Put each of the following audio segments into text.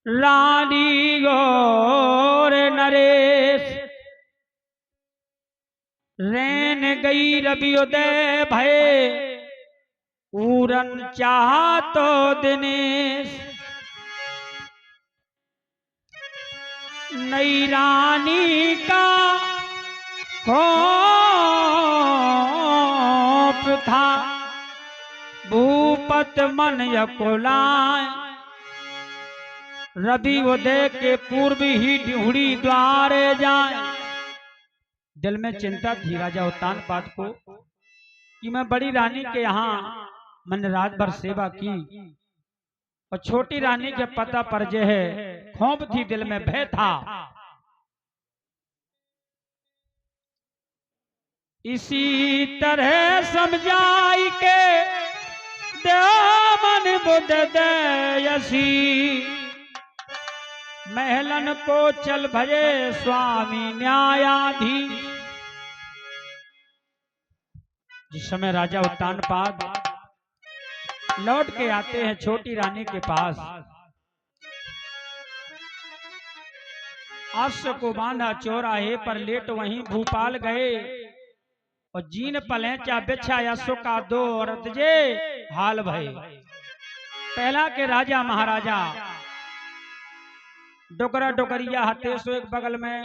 रानी गौर नरेश रैन गई रवियोदय भय पूरन चाहा तो दिनेश नई रानी का खौफ था भूपत मन यकुलाय रवि उदय के पूर्व ही ढूढ़ी द्वारे जाए। दिल में चिंता थी राजा उत्तानपाद को कि मैं बड़ी रानी के यहाँ मैंने रात भर सेवा की और छोटी रानी के पता पर जे है खौफ थी, दिल में भय था। इसी तरह समझाई के देवन बुद्ध दयसी महलन को चल भजे स्वामी न्यायाधीश। जिस समय राजा उत्तानपाद लौट के आते हैं छोटी रानी के पास, अश्व को बांधा चौराहे पर लेट वहीं भूपाल गए और जीन पलेचा बिछाया सुका दो औरत जे हाल भय। पहला के राजा महाराजा डोकरा डोकरिया हते सो एक बगल में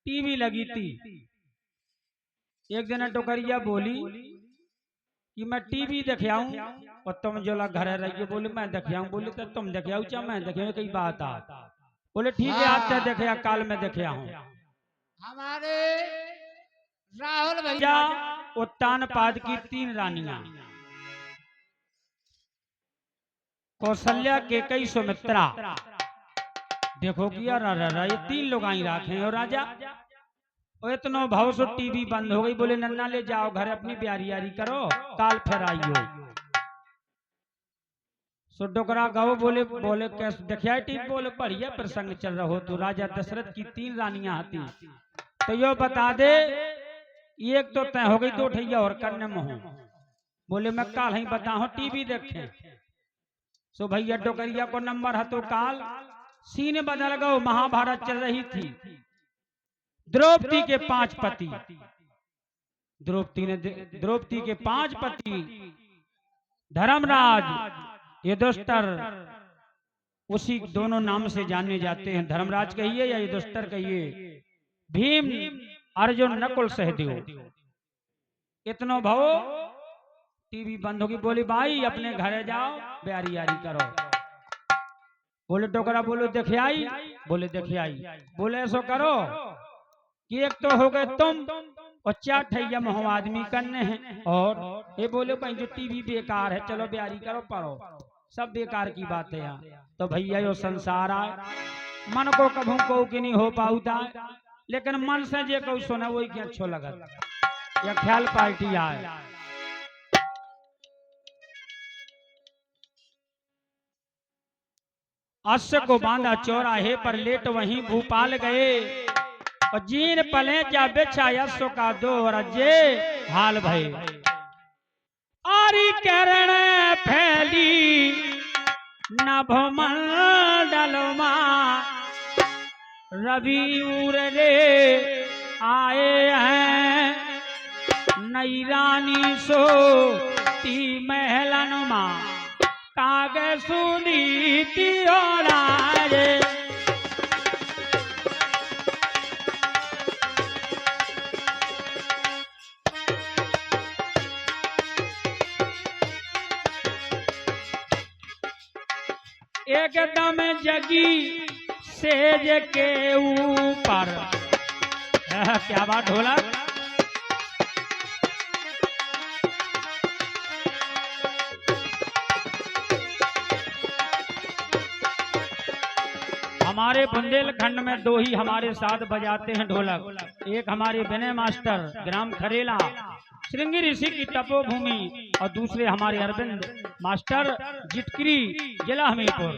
टीवी लगी थी। एक दिन डोकरिया बोली कि मैं टीवी देखाऊं और तुम जो घर रहिए। बोले मैं देखाऊं। बोले तो तुम देखाऊ चा मैं देखे कई बात आ। बोले ठीक है आज तक देखा काल में देखा हूं। हमारे राहुल भैया उत्तानपाद की 3 रानियां कौशल्या केकई सुमित्रा देखो किया ये 3 लोग आई राखे और राजा और इतना भाव सो टीवी बंद हो गई। बोले नन्ना ले जाओ घर अपनी प्यारी यारी करो काल फिर आइयो। सो डोकरा गाओ बोले कैसे देखिया टीवी। बोले बढ़िया प्रसंग चल रहा हो तो राजा दशरथ की 3 रानियां आती तो यो बता दे एक तो तय हो गई 2 ठैया और करने में हो। बोले मैं काल ही बताओ टीवी देखे। सो भैया डोकरिया को नंबर है तो काल सीने बदल गो। महाभारत चल रही थी। द्रौपदी के 5 पति, द्रौपदी के 5 पति धर्मराज युधिष्ठिर उसी दोनों नाम से जाने जाते हैं। धर्मराज कहिए या युधिष्ठिर कहिए, भीम अर्जुन नकुल सहदेव। इतना भाव टीवी बंद होगी। बोली भाई अपने घर जाओ प्यारी यारी करो। बोले डोकरा बोलो देखे आई। बोले देखे आई। बोले ऐसा करो कि एक तो हो गए तुम और 4 ठैया में हम आदमी करने हैं। और ये बोले भाई जो टीवी बेकार है चलो प्यारी करो पढ़ो। सब बेकार की बात है यहाँ। तो भैया यो संसार आए मन को कभू को कि नहीं हो पाऊता लेकिन मन से जे कहू सुना वही के अच्छो लगत या ख्याल पार्टी आए। अश्व को बांधा चौराहे पर लेट वहीं भूपाल गए और जीन पले जा बिछाया अश्व का 2 रजे हाल भय। आरी करण फैली नभमंडल रवि उरे आए हैं नई रानी सो ती महलन मां कागे सुनी तियोरा रे। एकदम जगी सेज के ऊपर क्या बात ढोलक। हमारे बुंदेलखंड में 2 ही हमारे साथ बजाते हैं ढोलक। एक हमारे विनय मास्टर ग्राम खरेला श्रृंगी ऋषि की तपोभूमि और दूसरे हमारे अरविंद मास्टर जिटकरी जिला हमीरपुर।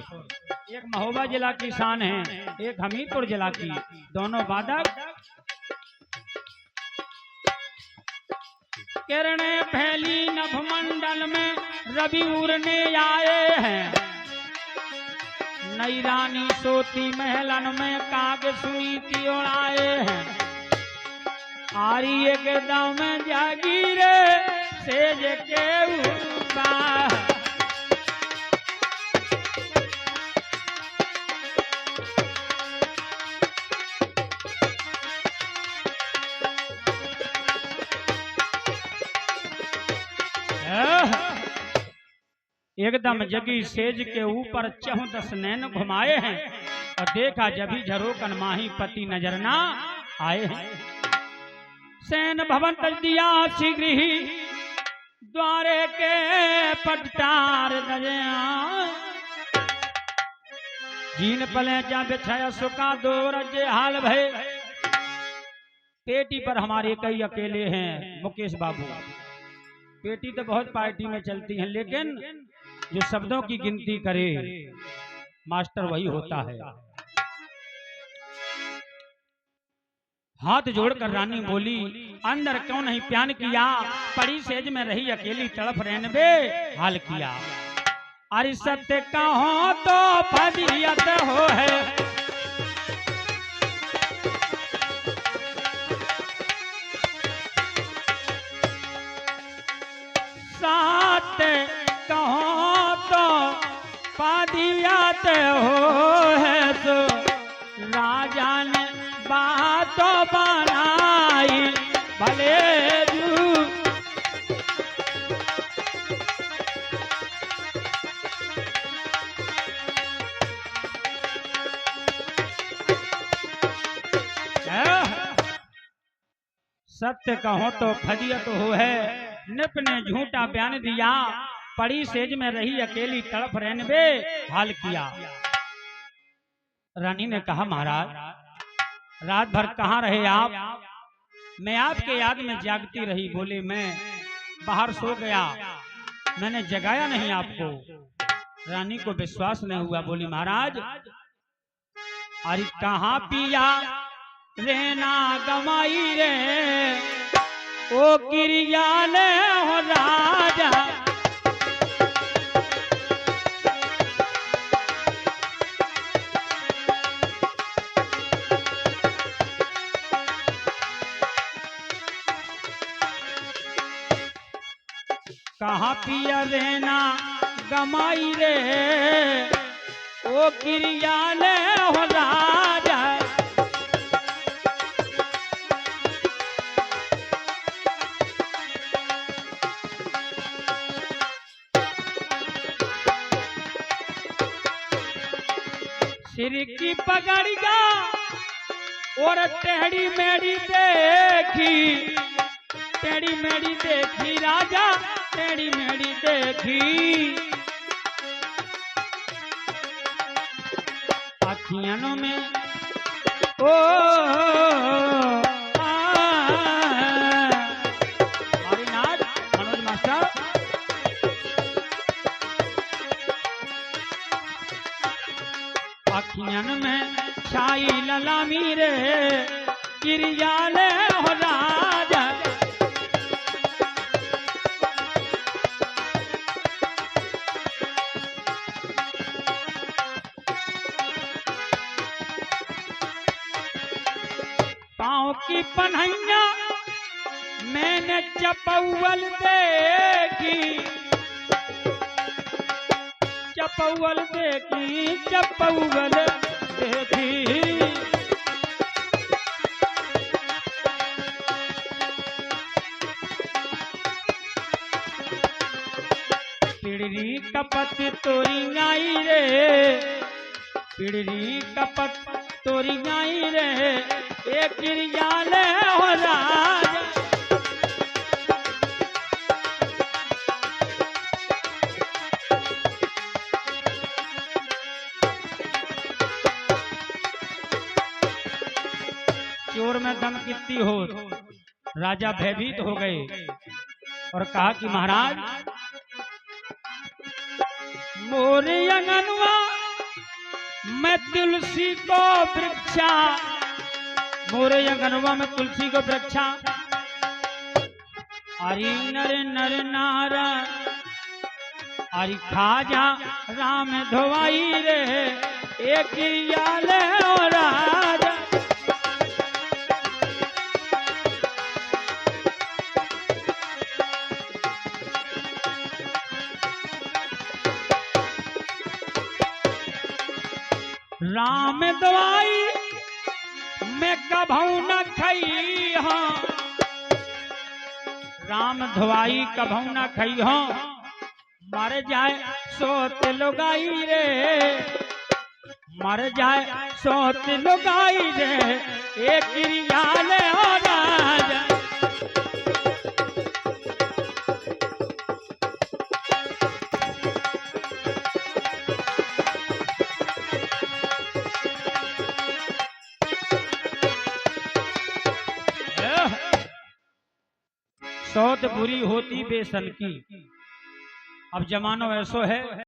एक महोबा जिला की शान है, एक हमीरपुर जिला की। दोनों वादक किरणें फैली नभमंडल में रवि उड़ने आए हैं नई रानी सोती महलन में काग सुनीति उड़ाए हैं। आरी एकदम जागी रे सेज के ऊपर। एकदम जगी सेज के ऊपर 14 नैन घुमाए हैं और देखा जभी झरोकन माही पति नजर ना आए हैं। सैन भवन तज दिया शीघ्र ही द्वारे के पटार दजया। जीन पले जा बिछाया सुखा दो रजे हाल भय। पेटी पर हमारे कई अकेले हैं मुकेश बाबू। पेटी तो बहुत पार्टी में चलती है लेकिन जो शब्दों की गिनती करे मास्टर वही होता है। हाथ जोड़कर रानी बोली अंदर क्यों नहीं प्यान किया। पड़ी सेज में रही अकेली तड़प रहने हाल किया। अरे सत्य कहो तो फजीयत हो है। सत्य कहो तो फजीयत हो है। सो राजा ने बात बनाई भले जू। सत्य कहो तो फजियत हो है। निप ने झूठा बयान दिया। पड़ी सेज में रही अकेली तड़प रहने हाल किया। रानी ने कहा महाराज रात भर कहाँ रहे आप। मैं आपके याद में जागती रही। बोले मैं बाहर सो गया मैंने जगाया नहीं आपको। रानी को विश्वास नहीं हुआ। बोली महाराज अरे कहाँ पिया रहना गमाई रे। ओ किरिया ने हो राजा। कहाँ पिया रहना गमाई रे। ओ किरिया ने हो राजा। सिर की पगड़िया और टेढ़ी मेढ़ी देखी। टेढ़ी मेढ़ी देखी राजा टेढ़ी मेढ़ी देखी। अखियानों में ओ हरिनाथ मनोज मास्टर। अखियन में छाई ललामी रे किरियाले हो राजा। पाँव की पन्हैया मैंने चपौवल देखी। चपौवल देखी चपौवल देखी। पिड़री कपत तोरी आई रे। पिड़री कपत तोरी आई रे। एक किरियाले हो राजा। चोर में दम कितनी हो। राजा भयभीत हो गए और कहा कि महाराज मोरे अंगनवा मैं तुलसी को वृक्षा। मोरे अंगनवा में तुलसी को वृक्षा। अरे नर नर नारा अरे खाजा राम धोवाई रे। एक याल और राजा राम दवाई मैं कभू न खई हाँ राम धवाई कभू न खई हाँ मर जाए सोत लुगाई रे मर जाए सोत लुगाई रे एक रियाल और राजा सौत बुरी होती बेसन की अब जमानो ऐसो है